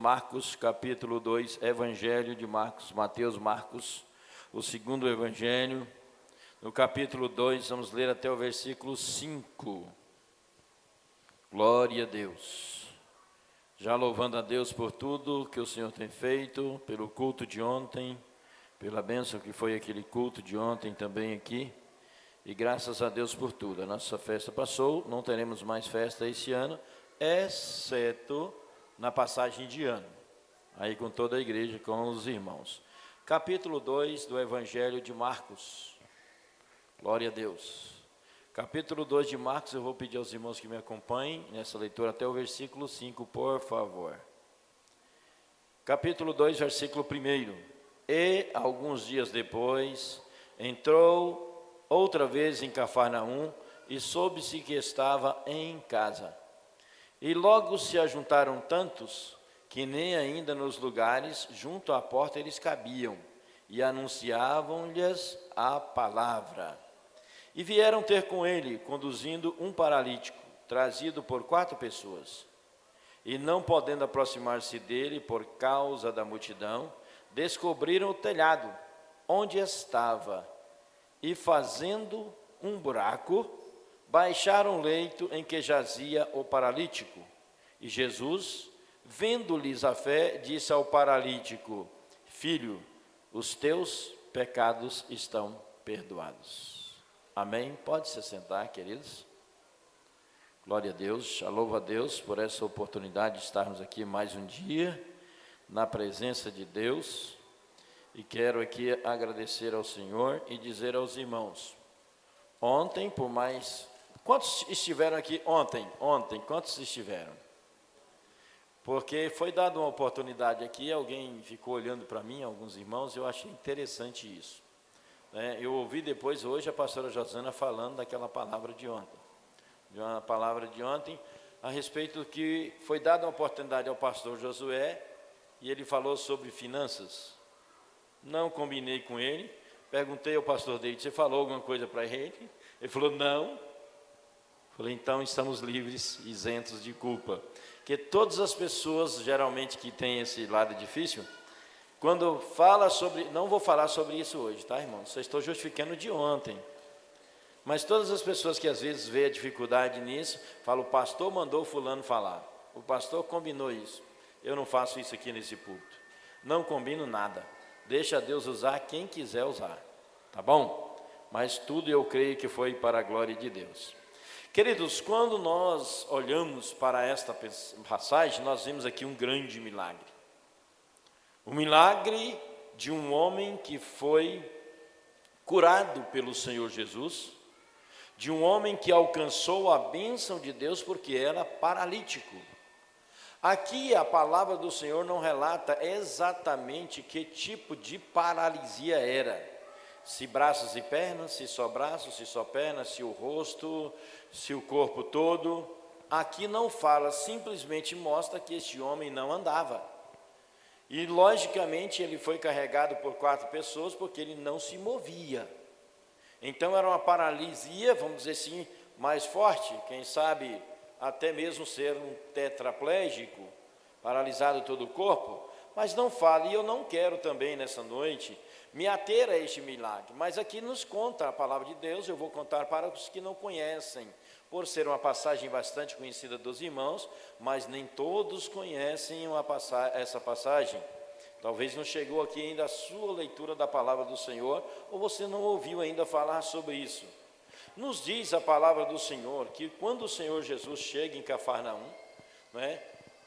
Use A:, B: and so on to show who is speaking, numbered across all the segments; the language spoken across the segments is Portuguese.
A: Marcos capítulo 2, Evangelho de Marcos, Mateus, Marcos, o segundo Evangelho. No capítulo 2, vamos ler até o versículo 5. Glória a Deus. Já louvando a Deus por tudo que o Senhor tem feito, pelo culto de ontem, pela bênção que foi aquele culto de ontem também aqui. E graças a Deus por tudo. A nossa festa passou, não teremos mais festa esse ano, exceto na passagem de ano, aí com toda a igreja, com os irmãos. Capítulo 2 do Evangelho de Marcos. Glória a Deus. Capítulo 2 de Marcos, eu vou pedir aos irmãos que me acompanhem nessa leitura até o versículo 5, por favor. Capítulo 2, versículo 1. E, alguns dias depois, entrou outra vez em Cafarnaum, e soube-se que estava em casa. E logo se ajuntaram tantos, que nem ainda nos lugares junto à porta eles cabiam, e anunciavam-lhes a palavra. E vieram ter com ele, conduzindo um paralítico, trazido por 4 pessoas. E não podendo aproximar-se dele por causa da multidão, descobriram o telhado, onde estava, e fazendo um buraco, baixaram o leito em que jazia o paralítico. E Jesus, vendo-lhes a fé, disse ao paralítico: Filho, os teus pecados estão perdoados. Amém? Pode se sentar, queridos. Glória a Deus. Louvo a Deus por essa oportunidade de estarmos aqui mais um dia, na presença de Deus. E quero aqui agradecer ao Senhor e dizer aos irmãos, ontem, por mais... Quantos estiveram aqui ontem? Quantos estiveram? Porque foi dada uma oportunidade aqui, alguém ficou olhando para mim, alguns irmãos, eu achei interessante isso. Eu ouvi depois, hoje, a pastora Josana falando daquela palavra de ontem. De uma palavra de ontem, a respeito do que foi dada uma oportunidade ao pastor Josué, e ele falou sobre finanças. Não combinei com ele, perguntei ao pastor dele, você falou alguma coisa para ele? Ele falou, não. Falei, então estamos livres, isentos de culpa. Porque todas as pessoas, geralmente, que têm esse lado difícil, quando fala sobre... Não vou falar sobre isso hoje, tá, irmão? Só estou justificando de ontem. Mas todas as pessoas que às vezes veem a dificuldade nisso, falam, o pastor mandou fulano falar. O pastor combinou isso. Eu não faço isso aqui nesse púlpito. Não combino nada. Deixa Deus usar quem quiser usar. Tá bom? Mas tudo eu creio que foi para a glória de Deus. Queridos, quando nós olhamos para esta passagem, nós vemos aqui um grande milagre. O milagre de um homem que foi curado pelo Senhor Jesus, de um homem que alcançou a bênção de Deus porque era paralítico. Aqui a palavra do Senhor não relata exatamente que tipo de paralisia era. Se braços e pernas, se só braços, se só pernas, se o rosto, se o corpo todo. Aqui não fala, simplesmente mostra que este homem não andava. E logicamente ele foi carregado por 4 pessoas porque ele não se movia. Então era uma paralisia, vamos dizer assim, mais forte, quem sabe até mesmo ser um tetraplégico, paralisado todo o corpo. Mas não fala, e eu não quero também nessa noite me ater a este milagre, mas aqui nos conta a palavra de Deus, eu vou contar para os que não conhecem, por ser uma passagem bastante conhecida dos irmãos, mas nem todos conhecem essa passagem. Talvez não chegou aqui ainda a sua leitura da palavra do Senhor, ou você não ouviu ainda falar sobre isso. Nos diz a palavra do Senhor, que quando o Senhor Jesus chega em Cafarnaum,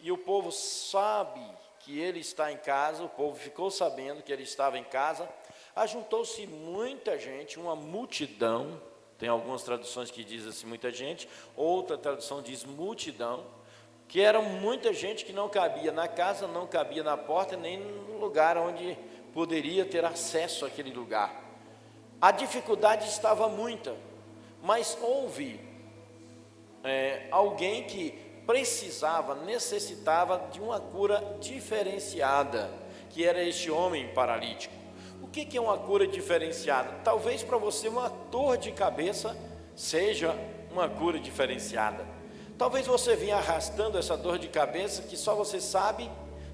A: e o povo sabe que ele está em casa, o povo ficou sabendo que ele estava em casa, ajuntou-se muita gente, uma multidão, tem algumas traduções que dizem assim, muita gente, outra tradução diz multidão, que era muita gente que não cabia na casa, não cabia na porta, nem no lugar onde poderia ter acesso àquele lugar. A dificuldade estava muita, mas houve alguém que necessitava de uma cura diferenciada, que era este homem paralítico. O que é uma cura diferenciada? Talvez para você uma dor de cabeça seja uma cura diferenciada. Talvez você venha arrastando essa dor de cabeça que só você sabe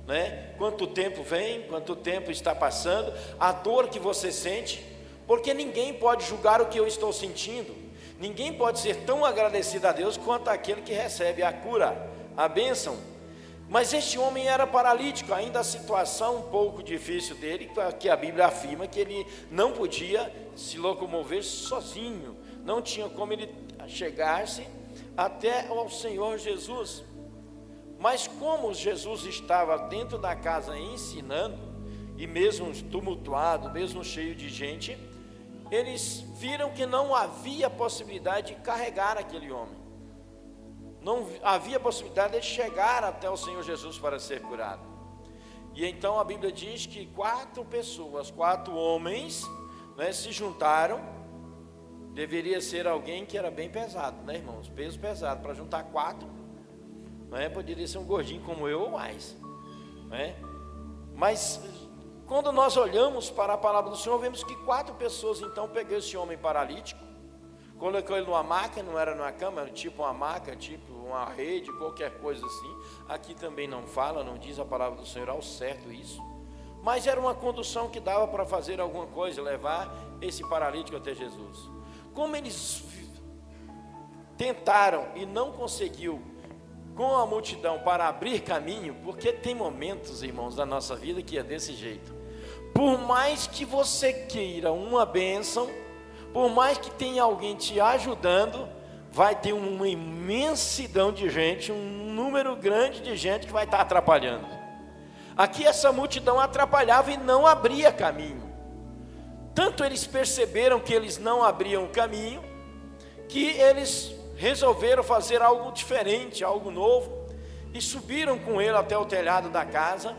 A: né? Quanto tempo vem, quanto tempo está passando, a dor que você sente, porque ninguém pode julgar o que eu estou sentindo, ninguém pode ser tão agradecido a Deus quanto aquele que recebe a cura, a bênção. Mas este homem era paralítico, ainda a situação um pouco difícil dele, que a Bíblia afirma que ele não podia se locomover sozinho, não tinha como ele chegar-se até ao Senhor Jesus. Mas como Jesus estava dentro da casa ensinando, e mesmo tumultuado, mesmo cheio de gente, eles viram que não havia possibilidade de carregar aquele homem. Não havia possibilidade de chegar até o Senhor Jesus para ser curado. E então a Bíblia diz que 4 pessoas, 4 homens, né, se juntaram. Deveria ser alguém que era bem pesado, né, irmãos? Peso pesado, para juntar 4, né, poderia ser um gordinho como eu ou mais, né? Mas quando nós olhamos para a palavra do Senhor, vemos que 4 pessoas então pegou esse homem paralítico, colocou ele numa maca, não era numa cama, era tipo uma maca, tipo uma rede, qualquer coisa assim. Aqui também não fala, não diz a palavra do Senhor ao certo isso, mas era uma condução que dava para fazer alguma coisa, levar esse paralítico até Jesus. Como eles tentaram e não conseguiu com a multidão para abrir caminho, porque tem momentos, irmãos, da nossa vida que é desse jeito. Por mais que você queira uma bênção, por mais que tenha alguém te ajudando, vai ter uma imensidão de gente, um número grande de gente que vai estar atrapalhando. Aqui essa multidão atrapalhava e não abria caminho. Tanto eles perceberam que eles não abriam caminho, que eles resolveram fazer algo diferente, algo novo, e subiram com ele até o telhado da casa,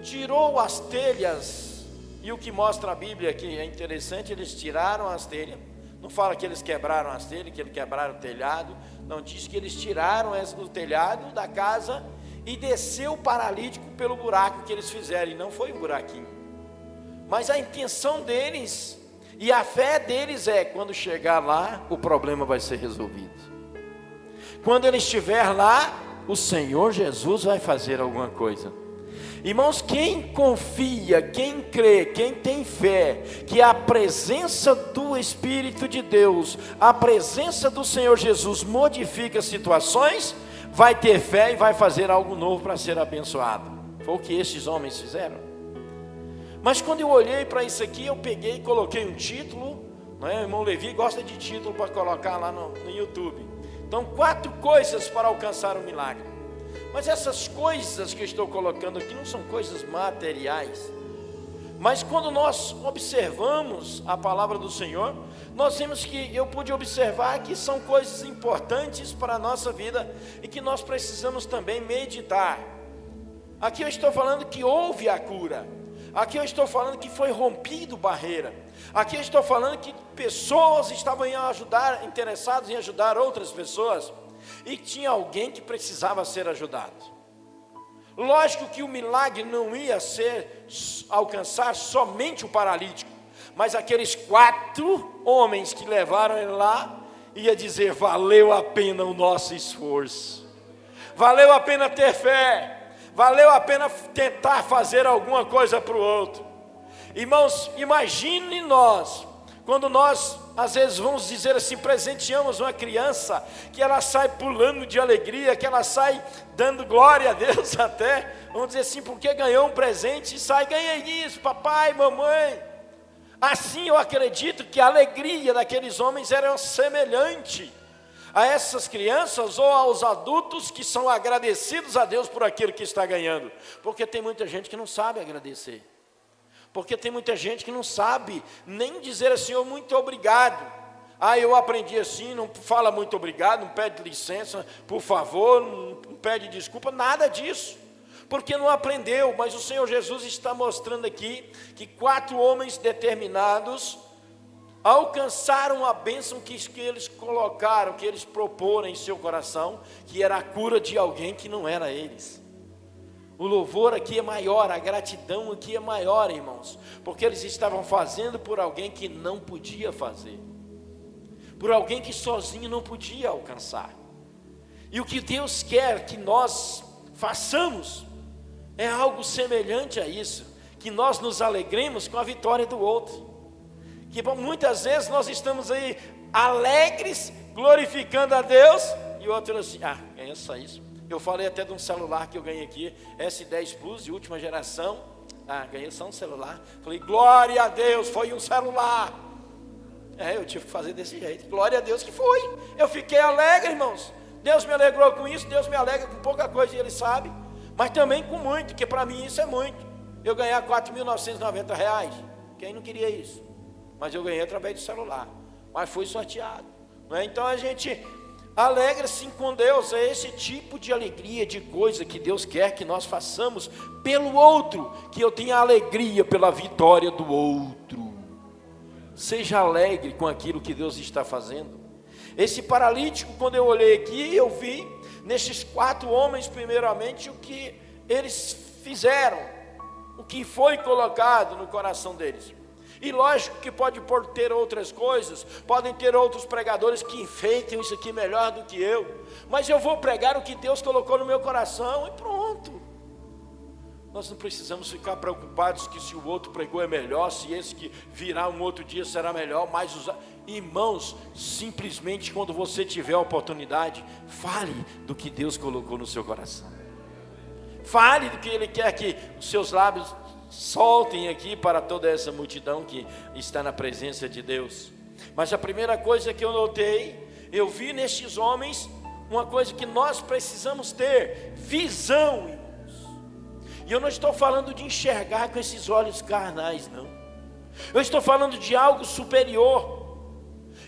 A: tirou as telhas, e o que mostra a Bíblia aqui é interessante, eles tiraram as telhas. Não fala que eles quebraram as telhas, que eles quebraram o telhado, não, diz que eles tiraram o telhado da casa e desceu o paralítico pelo buraco que eles fizeram, e não foi um buraquinho. Mas a intenção deles e a fé deles é, quando chegar lá, o problema vai ser resolvido. Quando ele estiver lá, o Senhor Jesus vai fazer alguma coisa. Irmãos, quem confia, quem crê, quem tem fé, que a presença do Espírito de Deus, a presença do Senhor Jesus modifica situações, vai ter fé e vai fazer algo novo para ser abençoado. Foi o que esses homens fizeram. Mas quando eu olhei para isso aqui, eu peguei e coloquei um título, né? O irmão Levi gosta de título para colocar lá no YouTube. Então, 4 coisas para alcançar o milagre. Mas essas coisas que eu estou colocando aqui não são coisas materiais. Mas quando nós observamos a palavra do Senhor, nós vemos que eu pude observar que são coisas importantes para a nossa vida e que nós precisamos também meditar. Aqui eu estou falando que houve a cura. Aqui eu estou falando que foi rompido barreira. Aqui eu estou falando que pessoas estavam interessadas em ajudar outras pessoas. E tinha alguém que precisava ser ajudado. Lógico que o milagre não ia alcançar somente o paralítico. Mas aqueles 4 homens que levaram ele lá, ia dizer, valeu a pena o nosso esforço. Valeu a pena ter fé. Valeu a pena tentar fazer alguma coisa para o outro. Irmãos, imagine nós, quando nós, às vezes, vamos dizer assim, presenteamos uma criança, que ela sai pulando de alegria, que ela sai dando glória a Deus até, vamos dizer assim, porque ganhou um presente e sai, ganhei isso, papai, mamãe. Assim eu acredito que a alegria daqueles homens era semelhante a essas crianças ou aos adultos que são agradecidos a Deus por aquilo que está ganhando. Porque tem muita gente que não sabe agradecer. Porque tem muita gente que não sabe nem dizer assim, oh, muito obrigado. Ah, eu aprendi assim, não fala muito obrigado, não pede licença, por favor, não pede desculpa, nada disso. Porque não aprendeu, mas o Senhor Jesus está mostrando aqui que 4 homens determinados alcançaram a bênção que eles colocaram, que eles proporam em seu coração, que era a cura de alguém que não era eles. O louvor aqui é maior, a gratidão aqui é maior, irmãos, porque eles estavam fazendo por alguém que não podia fazer, por alguém que sozinho não podia alcançar. E o que Deus quer que nós façamos É algo semelhante a isso, que nós nos alegremos com a vitória do outro. Que muitas vezes nós estamos aí alegres, glorificando a Deus, e o outro assim, ganha só isso. Eu falei até de um celular que eu ganhei aqui, S10 Plus, de última geração. Ganhei só um celular. Falei, glória a Deus, foi um celular. Eu tive que fazer desse jeito. Glória a Deus que foi. Eu fiquei alegre, irmãos. Deus me alegrou com isso, Deus me alegra com pouca coisa, e Ele sabe. Mas também com muito, que para mim isso é muito. Eu ganhar R$4.990. Quem não queria isso? Mas eu ganhei através do celular. Mas fui sorteado. Não é? Então a gente alegra-se com Deus. É esse tipo de alegria, de coisa que Deus quer que nós façamos pelo outro. Que eu tenha alegria pela vitória do outro. Seja alegre com aquilo que Deus está fazendo. Esse paralítico, quando eu olhei aqui, eu vi nesses 4 homens, primeiramente, o que eles fizeram, o que foi colocado no coração deles. E lógico que pode ter outras coisas, podem ter outros pregadores que enfeitem isso aqui melhor do que eu, mas eu vou pregar o que Deus colocou no meu coração e pronto. Nós não precisamos ficar preocupados que se o outro pregou é melhor, se esse que virá um outro dia será melhor, mas irmãos, simplesmente quando você tiver a oportunidade, fale do que Deus colocou no seu coração. Fale do que Ele quer que os seus lábios soltem aqui para toda essa multidão que está na presença de Deus. Mas a primeira coisa que eu notei, eu vi nestes homens uma coisa que nós precisamos ter: visão, irmãos. E eu não estou falando de enxergar com esses olhos carnais, não. Eu estou falando de algo superior.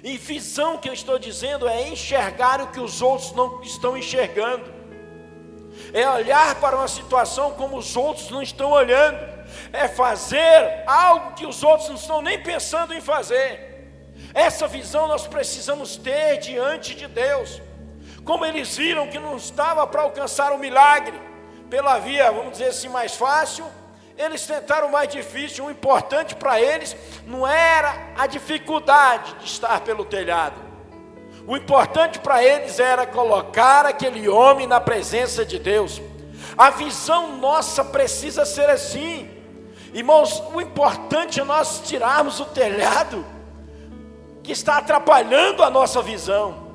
A: E visão que eu estou dizendo é enxergar o que os outros não estão enxergando. É olhar para uma situação como os outros não estão olhando. É fazer algo que os outros não estão nem pensando em fazer. Essa visão nós precisamos ter diante de Deus. Como eles viram que não estava para alcançar o milagre pela via, vamos dizer assim, mais fácil, eles tentaram o mais difícil. O importante para eles não era a dificuldade de estar pelo telhado. O importante para eles era colocar aquele homem na presença de Deus. A visão nossa precisa ser assim. Irmãos, o importante é nós tirarmos o telhado que está atrapalhando a nossa visão.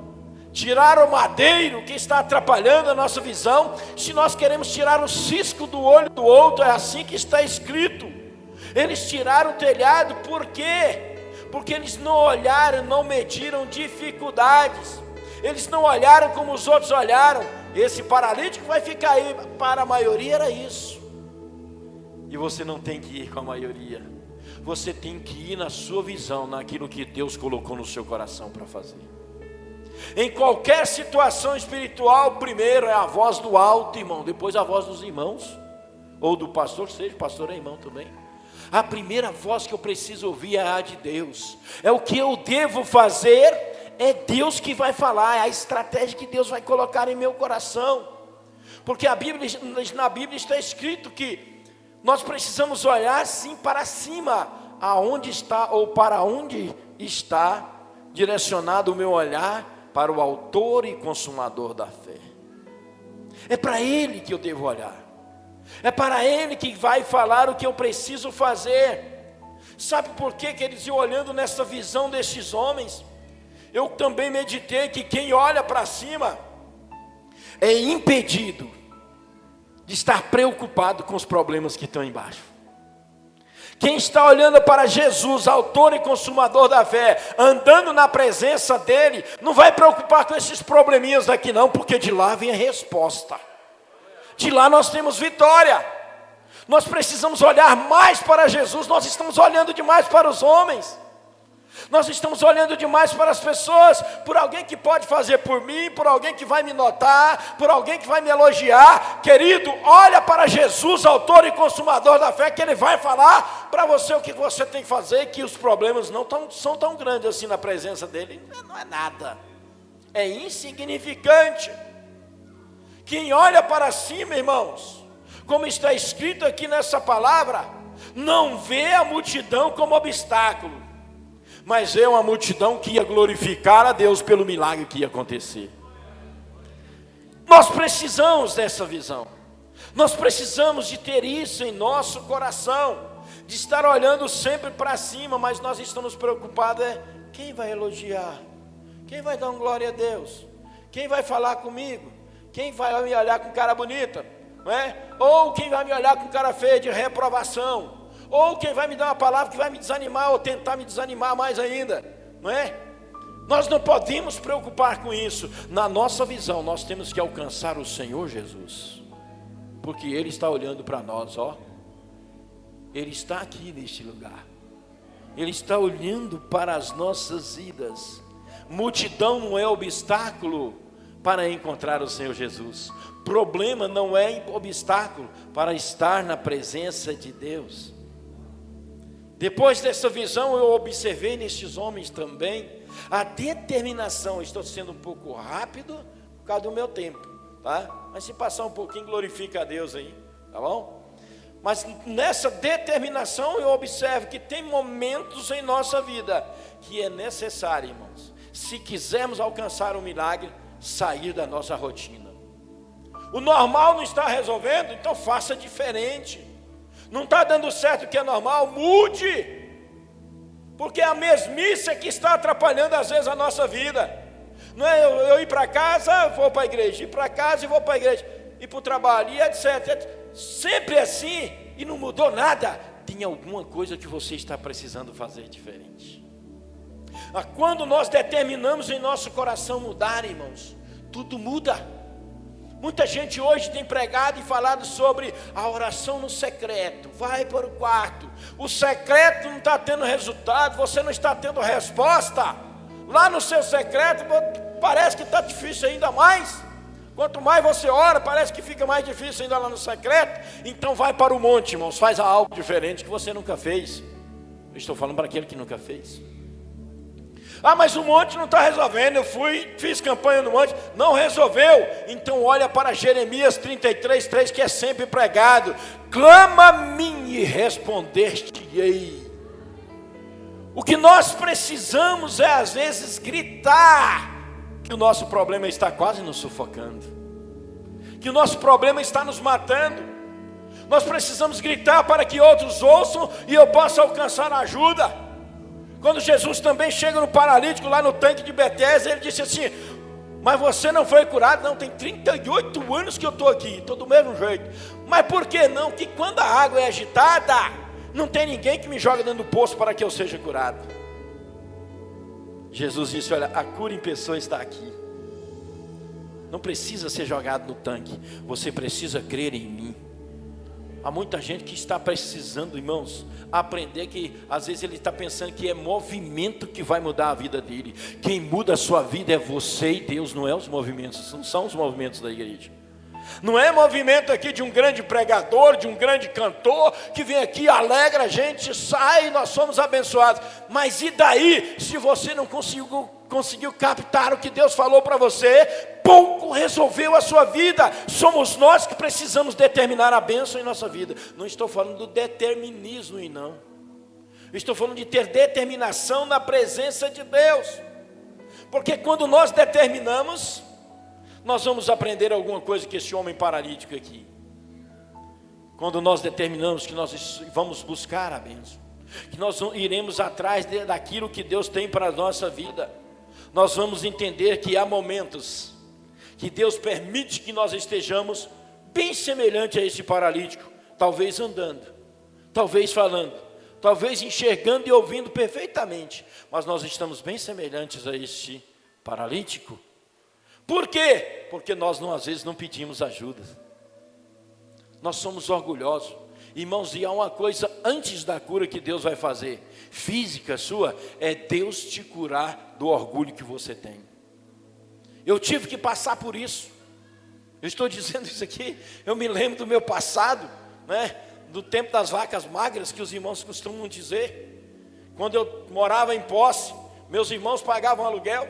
A: Tirar o madeiro que está atrapalhando a nossa visão. Se nós queremos tirar o cisco do olho do outro, é assim que está escrito. Eles tiraram o telhado, por quê? Porque eles não olharam, não mediram dificuldades. Eles não olharam como os outros olharam. Esse paralítico vai ficar aí. Para a maioria era isso. E você não tem que ir com a maioria. Você tem que ir na sua visão, naquilo que Deus colocou no seu coração para fazer. Em qualquer situação espiritual, primeiro é a voz do alto, irmão, depois a voz dos irmãos, ou do pastor, seja pastor é irmão também. A primeira voz que eu preciso ouvir é a de Deus. É o que eu devo fazer, é Deus que vai falar, é a estratégia que Deus vai colocar em meu coração. Porque na Bíblia está escrito que nós precisamos olhar sim para cima, aonde está ou para onde está direcionado o meu olhar, para o autor e consumador da fé. É para Ele que eu devo olhar. É para Ele que vai falar o que eu preciso fazer. Sabe por que eles iam olhando nessa visão destes homens? Eu também meditei que quem olha para cima é impedido de estar preocupado com os problemas que estão embaixo. Quem está olhando para Jesus, autor e consumador da fé, andando na presença dele, não vai preocupar com esses probleminhas daqui não, porque de lá vem a resposta. De lá nós temos vitória. Nós precisamos olhar mais para Jesus. Nós estamos olhando demais para os homens. Nós estamos olhando demais para as pessoas, por alguém que pode fazer por mim, por alguém que vai me notar, por alguém que vai me elogiar. Querido, olha para Jesus, autor e consumador da fé, que Ele vai falar para você o que você tem que fazer, que os problemas não são tão grandes assim na presença dEle. Não é nada, é insignificante. Quem olha para cima, irmãos, como está escrito aqui nessa palavra, não vê a multidão como obstáculo, mas é uma multidão que ia glorificar a Deus pelo milagre que ia acontecer. Nós precisamos dessa visão. Nós precisamos de ter isso em nosso coração, de estar olhando sempre para cima, mas nós estamos preocupados quem vai elogiar, quem vai dar uma glória a Deus, quem vai falar comigo, quem vai me olhar com cara bonita, não é? Ou quem vai me olhar com cara feia de reprovação, ou quem vai me dar uma palavra que vai me desanimar ou tentar me desanimar mais ainda, não é? Nós não podemos preocupar com isso. Na nossa visão, nós temos que alcançar o Senhor Jesus, porque Ele está olhando para nós, ó. Ele está aqui neste lugar. Ele está olhando para as nossas vidas. Multidão não é obstáculo para encontrar o Senhor Jesus. Problema não é obstáculo para estar na presença de Deus. Depois dessa visão, eu observei nestes homens também a determinação. Estou sendo um pouco rápido por causa do meu tempo, tá? Mas se passar um pouquinho, glorifica a Deus aí, tá bom? Mas nessa determinação eu observo que tem momentos em nossa vida que é necessário, irmãos, se quisermos alcançar um milagre, sair da nossa rotina. O normal não está resolvendo, então faça diferente. Não está dando certo o que é normal, mude. Porque é a mesmice que está atrapalhando às vezes a nossa vida. Não é eu ir para casa, vou para a igreja, ir para casa e vou para a igreja, ir para o trabalho, e etc. Sempre assim, e não mudou nada. Tem alguma coisa que você está precisando fazer diferente. Quando nós determinamos em nosso coração mudar, irmãos, tudo muda. Muita gente hoje tem pregado e falado sobre a oração no secreto. Vai para o quarto. O secreto não está tendo resultado, você não está tendo resposta. Lá no seu secreto parece que está difícil ainda mais. Quanto mais você ora, parece que fica mais difícil ainda lá no secreto. Então vai para o monte, irmãos, faz algo diferente que você nunca fez. Eu estou falando para aquele que nunca fez. Mas o monte não está resolvendo. Eu fiz campanha no monte, não resolveu. Então olha para Jeremias 33:3, que é sempre pregado. Clama a mim e responder-te-ei. O que nós precisamos é às vezes gritar que o nosso problema está quase nos sufocando, que o nosso problema está nos matando. Nós precisamos gritar para que outros ouçam e eu possa alcançar ajuda. Quando Jesus também chega no paralítico lá no tanque de Betesda, ele disse assim: mas você não foi curado? Não, tem 38 anos que eu estou aqui, estou do mesmo jeito. Mas por que não? Que quando a água é agitada, não tem ninguém que me joga dentro do poço para que eu seja curado. Jesus disse: olha, a cura em pessoa está aqui. Não precisa ser jogado no tanque, você precisa crer em mim. Há muita gente que está precisando, irmãos, aprender que às vezes ele está pensando que é movimento que vai mudar a vida dele. Quem muda a sua vida é você e Deus, não é os movimentos, não são os movimentos da igreja. Não é movimento aqui de um grande pregador, de um grande cantor, que vem aqui, alegra a gente, sai, nós somos abençoados. Mas e daí, se você não conseguiu captar o que Deus falou para você, pouco resolveu a sua vida. Somos nós que precisamos determinar a bênção em nossa vida. Não estou falando do determinismo, e não. Estou falando de ter determinação na presença de Deus. Porque quando nós determinamos, nós vamos aprender alguma coisa com esse homem paralítico aqui. Quando nós determinamos que nós vamos buscar a bênção, que nós iremos atrás daquilo que Deus tem para a nossa vida, nós vamos entender que há momentos que Deus permite que nós estejamos bem semelhante a esse paralítico, talvez andando, talvez falando, talvez enxergando e ouvindo perfeitamente, mas nós estamos bem semelhantes a este paralítico. Por quê? Porque nós às vezes não pedimos ajuda. Nós somos orgulhosos. Irmãos, e há uma coisa antes da cura que Deus vai fazer, física sua, é Deus te curar do orgulho que você tem. Eu tive que passar por isso. Eu estou dizendo isso aqui, eu me lembro do meu passado, né? Do tempo das vacas magras, que os irmãos costumam dizer. Quando eu morava em Posse, meus irmãos pagavam aluguel,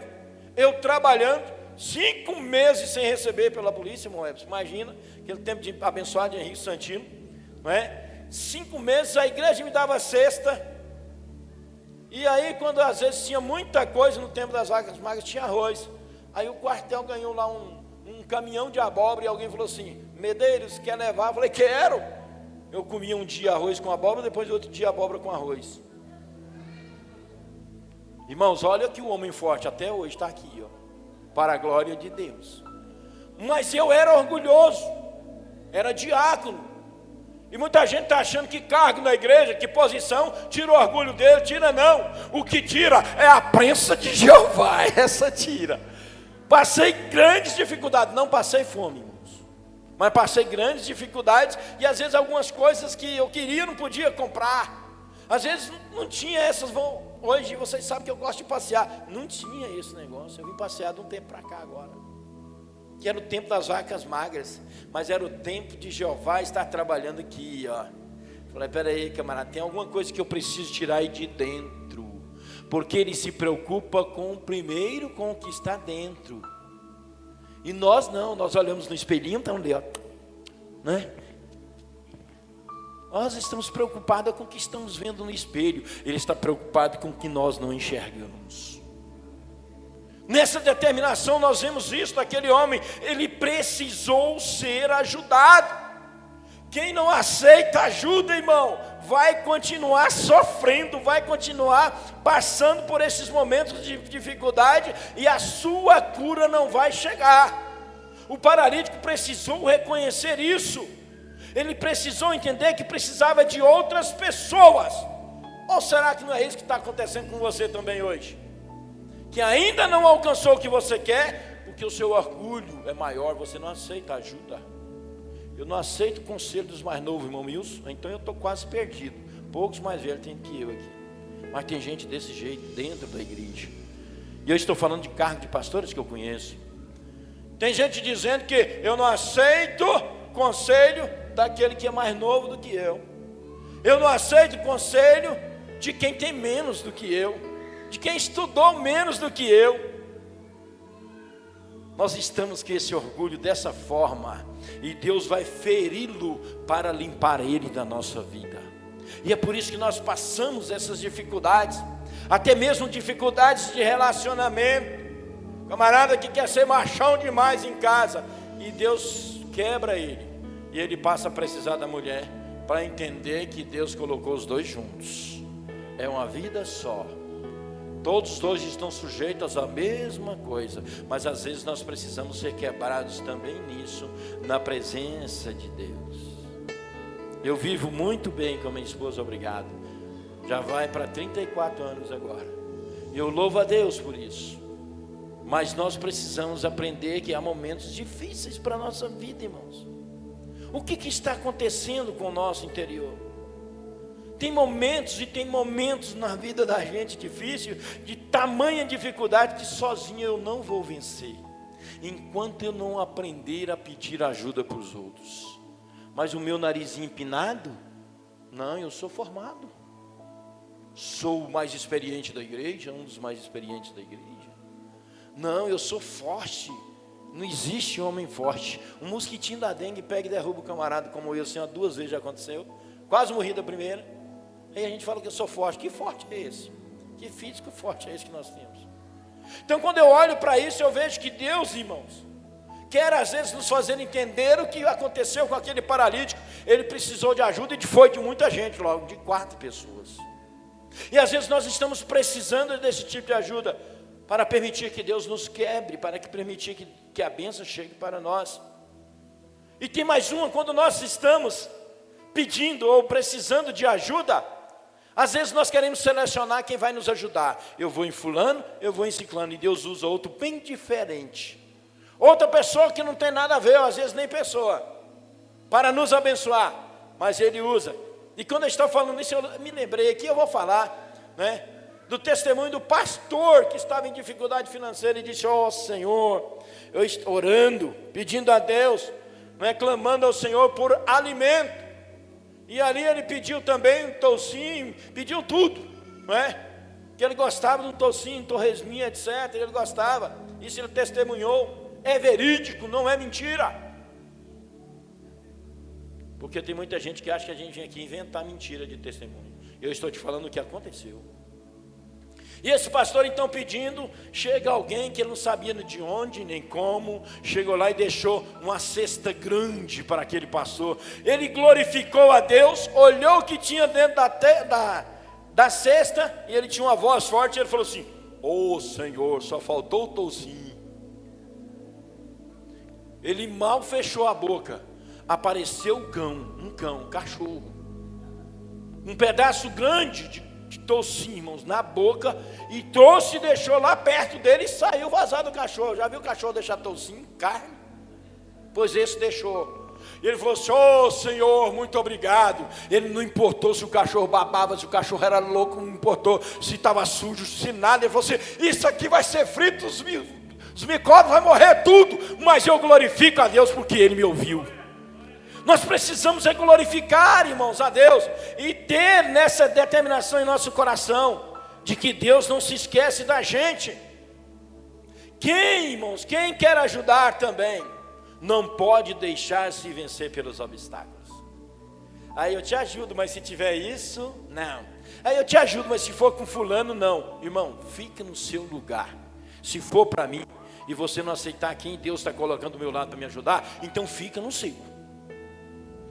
A: eu trabalhando, 5 meses sem receber pela polícia, irmão Ebson. Imagina, aquele tempo de abençoado de Henrique Santino, não é? 5 meses a igreja me dava cesta. E aí quando às vezes tinha muita coisa no tempo das vacas magras, tinha arroz. Aí o quartel ganhou lá um caminhão de abóbora e alguém falou assim: Medeiros, quer levar? Eu falei, quero. Eu comia um dia arroz com abóbora, depois outro dia abóbora com arroz. Irmãos, olha que o homem forte até hoje está aqui, ó, para a glória de Deus. Mas eu era orgulhoso, era diácono. E muita gente está achando que cargo na igreja, que posição, tira o orgulho dele. Tira não, o que tira é a prensa de Jeová, essa tira. Passei grandes dificuldades, não passei fome, irmãos, mas passei grandes dificuldades. E às vezes algumas coisas que eu queria não podia comprar. Às vezes não tinha essas. Hoje vocês sabem que eu gosto de passear. Não tinha esse negócio. Eu vim passear de um tempo para cá agora, que era o tempo das vacas magras, mas era o tempo de Jeová estar trabalhando aqui, ó. Falei, peraí, camarada, tem alguma coisa que eu preciso tirar aí de dentro, porque ele se preocupa com o primeiro, com o que está dentro. E nós não, nós olhamos no espelhinho, então ali, ó, né? Nós estamos preocupados com o que estamos vendo no espelho. Ele está preocupado com o que nós não enxergamos. Nessa determinação nós vemos isso daquele homem. Ele precisou ser ajudado. Quem não aceita ajuda, irmão, vai continuar sofrendo, vai continuar passando por esses momentos de dificuldade, e a sua cura não vai chegar. O paralítico precisou reconhecer isso. Ele precisou entender que precisava de outras pessoas. Ou será que não é isso que está acontecendo com você também hoje? Que ainda não alcançou o que você quer, porque o seu orgulho é maior, você não aceita ajuda. Eu não aceito o conselho dos mais novos, irmão Wilson, então eu estou quase perdido. Poucos mais velhos tem que eu aqui, mas tem gente desse jeito dentro da igreja. E eu estou falando de cargo de pastores que eu conheço. Tem gente dizendo que eu não aceito conselho daquele que é mais novo do que eu. Eu não aceito conselho de quem tem menos do que eu, de quem estudou menos do que eu. Nós estamos com esse orgulho dessa forma, e Deus vai feri-lo para limpar ele da nossa vida. E é por isso que nós passamos essas dificuldades, até mesmo dificuldades de relacionamento. Camarada que quer ser machão demais em casa, e Deus quebra ele, e ele passa a precisar da mulher, para entender que Deus colocou os dois juntos. É uma vida só. Todos os dois estão sujeitos à mesma coisa, mas às vezes nós precisamos ser quebrados também nisso, na presença de Deus. Eu vivo muito bem com a minha esposa, obrigado. Já vai para 34 anos agora. Eu louvo a Deus por isso. Mas nós precisamos aprender que há momentos difíceis para a nossa vida, irmãos. O que está acontecendo com o nosso interior? Tem momentos e tem momentos na vida da gente difícil, de tamanha dificuldade, que sozinho eu não vou vencer, enquanto eu não aprender a pedir ajuda para os outros. Mas o meu narizinho empinado, não, eu sou formado, sou o mais experiente da igreja, um dos mais experientes da igreja. Não, eu sou forte. Não existe homem forte. Um mosquitinho da dengue pega e derruba o camarada, como eu, assim, 2 vezes já aconteceu. Quase morri da primeira. Aí a gente fala que eu sou forte. Que forte é esse? Que físico forte é esse que nós temos? Então, quando eu olho para isso, eu vejo que Deus, irmãos, quer às vezes nos fazer entender o que aconteceu com aquele paralítico. Ele precisou de ajuda, e foi de muita gente logo, de 4 pessoas. E às vezes nós estamos precisando desse tipo de ajuda, para permitir que Deus nos quebre, para permitir que a bênção chegue para nós. E tem mais uma, quando nós estamos pedindo ou precisando de ajuda, às vezes nós queremos selecionar quem vai nos ajudar. Eu vou em fulano, eu vou em ciclano, e Deus usa outro bem diferente. Outra pessoa que não tem nada a ver, ou às vezes nem pessoa, para nos abençoar, mas Ele usa. E quando eu estou falando isso, eu me lembrei aqui, eu vou falar, né, do testemunho do pastor que estava em dificuldade financeira e disse: ó Senhor, eu estou orando, pedindo a Deus, né, clamando ao Senhor por alimento. E ali ele pediu também um toucinho, pediu tudo, não é? Que ele gostava de um toucinho, torresminha, etc. Ele gostava, isso ele testemunhou, é verídico, não é mentira. Porque tem muita gente que acha que a gente vem aqui inventar mentira de testemunho. Eu estou te falando o que aconteceu. E esse pastor então pedindo, chega alguém que ele não sabia de onde nem como, chegou lá e deixou uma cesta grande para aquele pastor. Ele glorificou a Deus, olhou o que tinha dentro da cesta, e ele tinha uma voz forte, e ele falou assim: ô Senhor, só faltou o toucinho. Ele mal fechou a boca, apareceu um cachorro, um pedaço grande de toucinho, irmãos, na boca, e trouxe e deixou lá perto dele, e saiu vazado o cachorro. Já viu o cachorro deixar toucinho, carne? Pois esse deixou. E ele falou assim: ô Senhor, muito obrigado. Ele não importou se o cachorro babava, se o cachorro era louco, não importou se estava sujo, se nada. Ele falou assim: isso aqui vai ser frito, os micróbios vai morrer tudo, mas eu glorifico a Deus porque Ele me ouviu. Nós precisamos glorificar, irmãos, a Deus, e ter nessa determinação em nosso coração, de que Deus não se esquece da gente. Irmãos, quem quer ajudar também, não pode deixar-se vencer pelos obstáculos. Aí eu te ajudo, mas se tiver isso, não. Aí eu te ajudo, mas se for com fulano, não. Irmão, fica no seu lugar. Se for para mim, e você não aceitar quem Deus está colocando do meu lado para me ajudar, então fica no seu.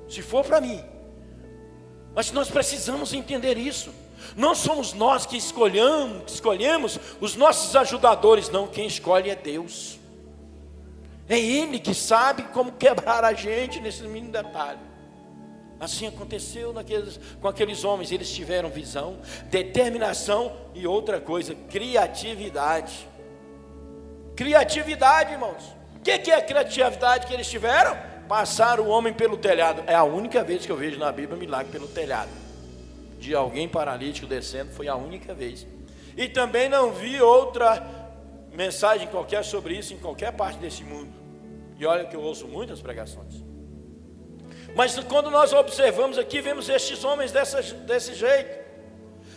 A: Se for para mim. Mas nós precisamos entender isso. Não somos nós que escolhemos os nossos ajudadores, não. Quem escolhe é Deus. É Ele que sabe como quebrar a gente nesse mínimo detalhe. Assim aconteceu com aqueles homens. Eles tiveram visão, determinação e outra coisa, criatividade. Criatividade, irmãos. O que é a criatividade que eles tiveram? Passar o homem pelo telhado. É a única vez que eu vejo na Bíblia milagre pelo telhado. De alguém paralítico descendo, foi a única vez. E também não vi outra mensagem qualquer sobre isso em qualquer parte desse mundo. E olha que eu ouço muitas pregações. Mas quando nós observamos aqui, vemos estes homens desse jeito.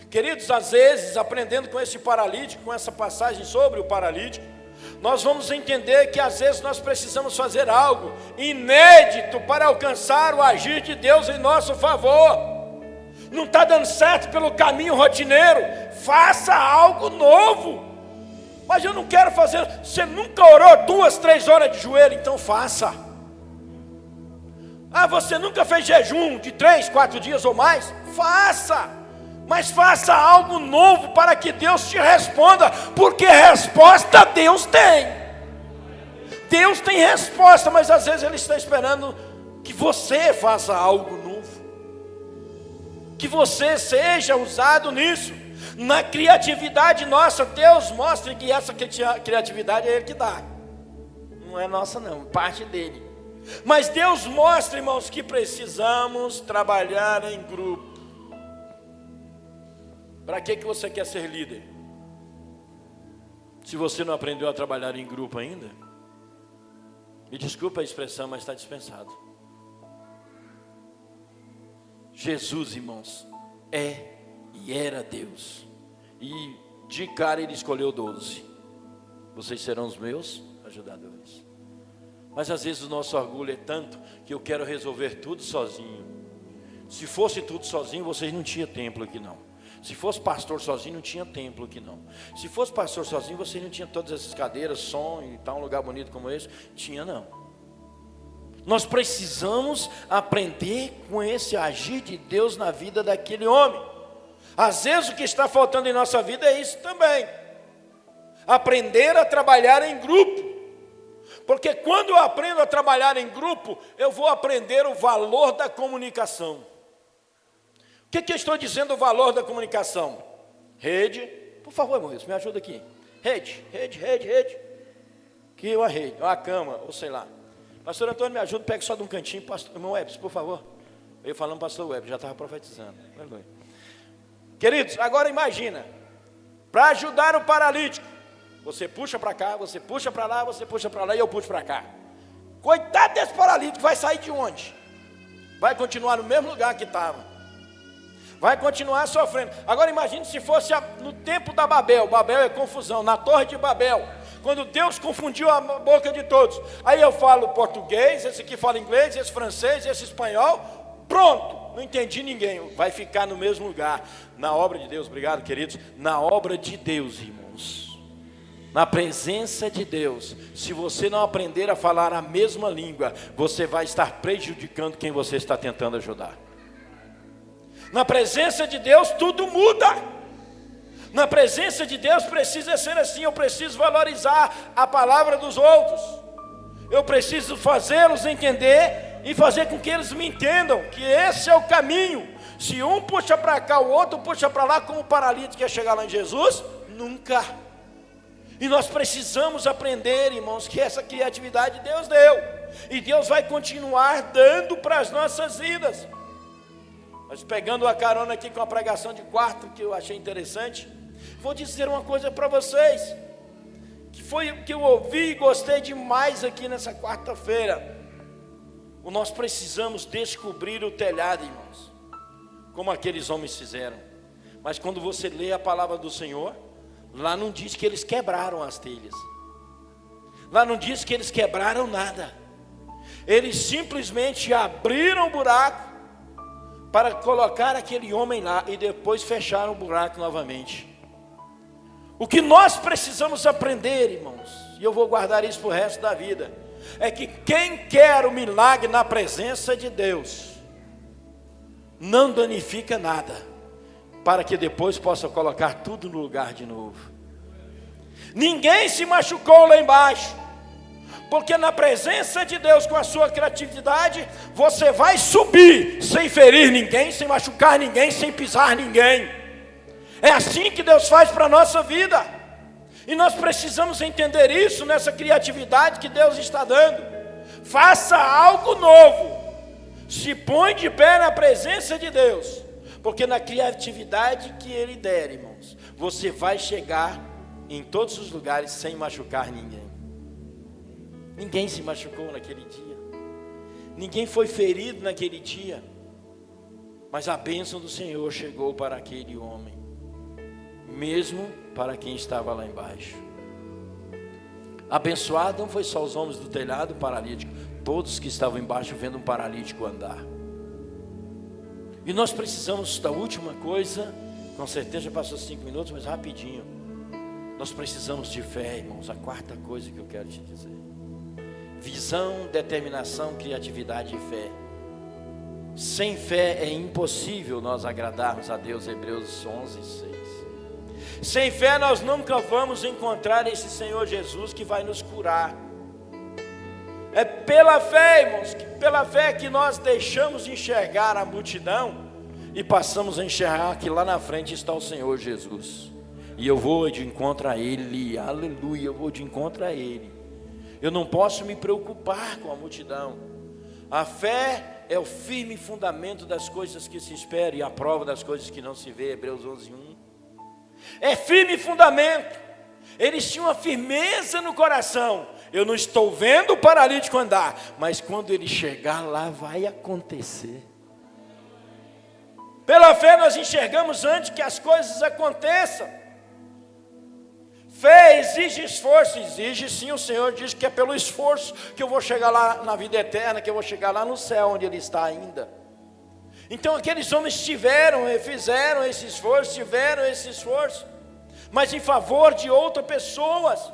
A: Queridos, às vezes, aprendendo com esse paralítico, com essa passagem sobre o paralítico, nós vamos entender que às vezes nós precisamos fazer algo inédito para alcançar o agir de Deus em nosso favor. Não está dando certo pelo caminho rotineiro, faça algo novo. Mas eu não quero fazer. Você nunca orou 2, 3 horas de joelho, então faça. Você nunca fez jejum de 3, 4 dias ou mais? Faça. Mas faça algo novo para que Deus te responda, porque resposta Deus tem. Deus tem resposta, mas às vezes Ele está esperando que você faça algo novo, que você seja usado nisso. Na criatividade nossa, Deus mostra que essa criatividade é Ele que dá, não é nossa não, parte dele. Mas Deus mostra, irmãos, que precisamos trabalhar em grupo. Para que você quer ser líder? Se você não aprendeu a trabalhar em grupo ainda, me desculpa a expressão, mas está dispensado. Jesus, irmãos, é e era Deus. E de cara Ele escolheu 12. Vocês serão os meus ajudadores. Mas às vezes o nosso orgulho é tanto que eu quero resolver tudo sozinho. Se fosse tudo sozinho, vocês não tinham templo aqui não. Se fosse pastor sozinho, não tinha templo aqui não. Se fosse pastor sozinho, você não tinha todas essas cadeiras, som e tal, um lugar bonito como esse. Tinha não. Nós precisamos aprender com esse agir de Deus na vida daquele homem. Às vezes o que está faltando em nossa vida é isso também. Aprender a trabalhar em grupo. Porque quando eu aprendo a trabalhar em grupo, eu vou aprender o valor da comunicação. O que eu estou dizendo o valor da comunicação? Rede, por favor, irmão, me ajuda aqui. Rede. Que é uma rede, uma cama, ou sei lá. Pastor Antônio, me ajuda, pega só de um cantinho. Irmão Webs, por favor. Eu ia falando pastor Webs, já estava profetizando. Aleluia. Queridos, agora imagina. Para ajudar o paralítico, você puxa para cá, você puxa para lá, você puxa para lá e eu puxo para cá. Coitado desse paralítico, vai sair de onde? Vai continuar no mesmo lugar que estava. Vai continuar sofrendo. Agora imagine se fosse no tempo da Babel. Babel é confusão, na torre de Babel. Quando Deus confundiu a boca de todos. Aí eu falo português, esse aqui fala inglês, esse francês, esse espanhol. Pronto. não entendi ninguém. Vai ficar no mesmo lugar. Na obra de Deus, obrigado, queridos. Na obra de Deus, irmãos. Na presença de Deus. Se você não aprender a falar a mesma língua, você vai estar prejudicando quem você está tentando ajudar. Na presença de Deus, tudo muda. Na presença de Deus precisa ser assim. Eu preciso valorizar a palavra dos outros. Eu preciso fazê-los entender e fazer com que eles me entendam que esse é o caminho. Se um puxa para cá, o outro puxa para lá, como o paralítico quer chegar lá em Jesus? Nunca. E nós precisamos aprender, irmãos, que essa criatividade Deus deu. E Deus vai continuar dando para as nossas vidas. Mas pegando a carona aqui com a pregação de quarto, que eu achei interessante, vou dizer uma coisa para vocês, que foi o que eu ouvi e gostei demais aqui nessa quarta-feira. Nós precisamos descobrir o telhado, irmãos, como aqueles homens fizeram. Mas quando você lê a palavra do Senhor, lá não diz que eles quebraram as telhas. Lá não diz que eles quebraram nada. Eles simplesmente abriram o buraco para colocar aquele homem lá e depois fecharam o buraco novamente. O que nós precisamos aprender, irmãos, e eu vou guardar isso para o resto da vida, é que quem quer o milagre na presença de Deus, não danifica nada, para que depois possa colocar tudo no lugar de novo. Ninguém se machucou lá embaixo, porque na presença de Deus, com a sua criatividade, você vai subir, sem ferir ninguém, sem machucar ninguém, sem pisar ninguém. É assim que Deus faz para a nossa vida. E nós precisamos entender isso nessa criatividade que Deus está dando. Faça algo novo. Se põe de pé na presença de Deus. Porque na criatividade que Ele der, irmãos, você vai chegar em todos os lugares sem machucar ninguém. Ninguém se machucou naquele dia. Ninguém foi ferido naquele dia. Mas a bênção do Senhor chegou para aquele homem, mesmo para quem estava lá embaixo. Abençoado não foi só os homens do telhado, o paralítico, todos que estavam embaixo vendo um paralítico andar. E nós precisamos da última coisa, com certeza passou 5 minutos, mas rapidinho. Nós precisamos de fé, irmãos, a quarta coisa que eu quero te dizer. Visão, determinação, criatividade e fé. Sem fé é impossível nós agradarmos a Deus, Hebreus 11:6. Sem fé nós nunca vamos encontrar esse Senhor Jesus que vai nos curar. É pela fé, irmãos, pela fé que nós deixamos de enxergar a multidão e passamos a enxergar que lá na frente está o Senhor Jesus. E eu vou de encontro a Ele, aleluia, eu vou de encontro a Ele. Eu não posso me preocupar com a multidão. A fé é o firme fundamento das coisas que se esperam e a prova das coisas que não se vê, Hebreus 11:1. É firme fundamento. Eles tinham uma firmeza no coração. Eu não estou vendo o paralítico andar, mas quando ele chegar lá vai acontecer. Pela fé nós enxergamos antes que as coisas aconteçam. Fé exige esforço, exige sim. O Senhor diz que é pelo esforço que eu vou chegar lá na vida eterna, que eu vou chegar lá no céu onde Ele está ainda. Então aqueles homens fizeram esse esforço, tiveram esse esforço, mas em favor de outras pessoas.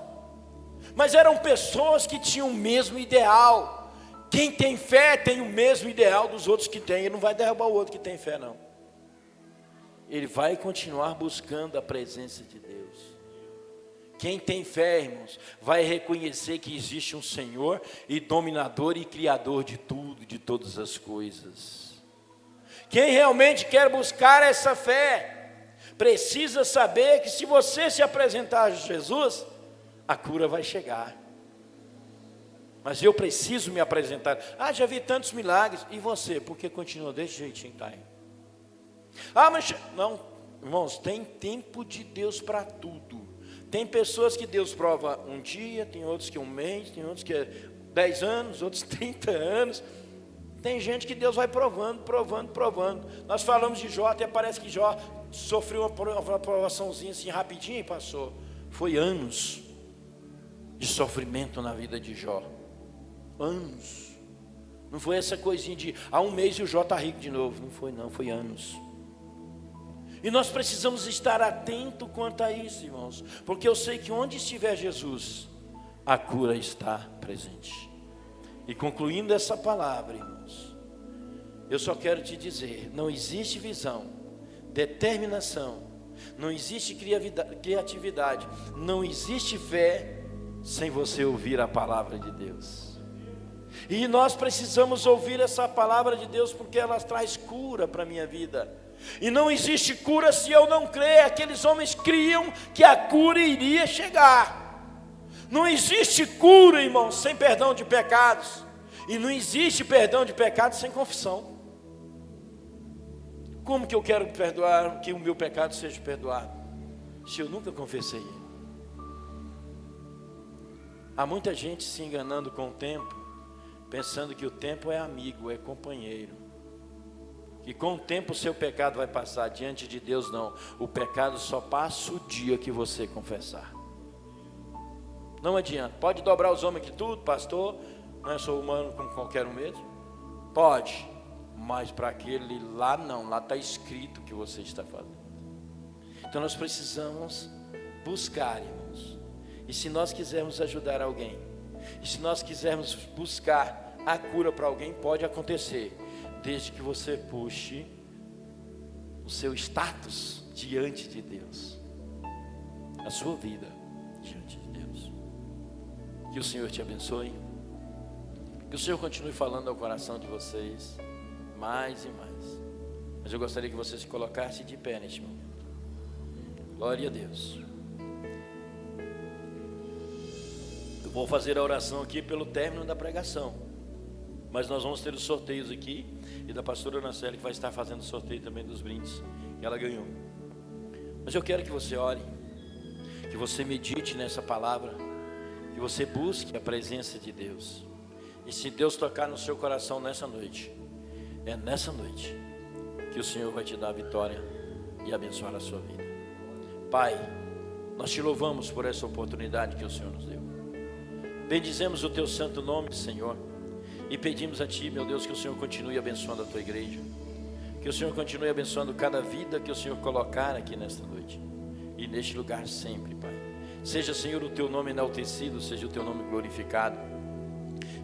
A: Mas eram pessoas que tinham o mesmo ideal. Quem tem fé tem o mesmo ideal dos outros que têm. Ele não vai derrubar o outro que tem fé, não. Ele vai continuar buscando a presença de Deus. Quem tem fé, irmãos, vai reconhecer que existe um Senhor e dominador e criador de tudo, de todas as coisas. Quem realmente quer buscar essa fé, precisa saber que se você se apresentar a Jesus, a cura vai chegar. Mas eu preciso me apresentar. Já vi tantos milagres. E você? Por que continua desse jeitinho, tá aí? Mas não, irmãos, tem tempo de Deus para tudo. Tem pessoas que Deus prova um dia, tem outros que um mês, tem outros que 10 anos, outros 30 anos. Tem gente que Deus vai provando. Nós falamos de Jó, até parece que Jó sofreu uma provaçãozinha assim rapidinho e passou. Foi anos de sofrimento na vida de Jó. Anos. Não foi essa coisinha de há um mês e o Jó está rico de novo. Não foi não, foi anos. E nós precisamos estar atentos quanto a isso, irmãos. Porque eu sei que onde estiver Jesus, a cura está presente. E concluindo essa palavra, irmãos, eu só quero te dizer, não existe visão, determinação, não existe criatividade, não existe fé sem você ouvir a palavra de Deus. E nós precisamos ouvir essa palavra de Deus porque ela traz cura para a minha vida. E não existe cura se eu não crer. Aqueles homens criam que a cura iria chegar. Não existe cura, irmão, sem perdão de pecados. E não existe perdão de pecados sem confissão. Como que eu quero perdoar, que o meu pecado seja perdoado, se eu nunca confessei ele? Há muita gente se enganando com o tempo, pensando que o tempo é amigo, é companheiro. Que com o tempo o seu pecado vai passar. Diante de Deus não. O pecado só passa o dia que você confessar. Não adianta. Pode dobrar os homens aqui tudo, pastor. Não, eu sou humano como qualquer um mesmo. Pode. Mas para aquele lá não. Lá está escrito o que você está fazendo. Então nós precisamos buscar, irmãos. E se nós quisermos ajudar alguém, e se nós quisermos buscar a cura para alguém, pode acontecer. Desde que você puxe o seu status diante de Deus, a sua vida diante de Deus. Que o Senhor te abençoe. Que o Senhor continue falando ao coração de vocês mais e mais. Mas eu gostaria que você se colocasse de pé neste momento. Glória a Deus. Eu vou fazer a oração aqui pelo término da pregação. Mas nós vamos ter os sorteios aqui. E da pastora Ana Célia, que vai estar fazendo o sorteio também dos brindes que ela ganhou. Mas eu quero que você ore, que você medite nessa palavra, que você busque a presença de Deus. E se Deus tocar no seu coração nessa noite, é nessa noite que o Senhor vai te dar a vitória e abençoar a sua vida. Pai, nós te louvamos por essa oportunidade que o Senhor nos deu. Bendizemos o teu santo nome, Senhor. E pedimos a Ti, meu Deus, que o Senhor continue abençoando a Tua igreja. Que o Senhor continue abençoando cada vida que o Senhor colocar aqui nesta noite. E neste lugar sempre, Pai. Seja, Senhor, o Teu nome enaltecido, seja o Teu nome glorificado.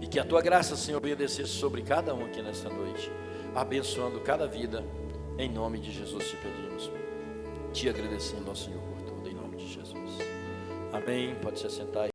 A: E que a Tua graça, Senhor, obedecesse sobre cada um aqui nesta noite. Abençoando cada vida. Em nome de Jesus te pedimos. Te agradecendo ao Senhor por tudo, em nome de Jesus. Amém. Pode se assentar.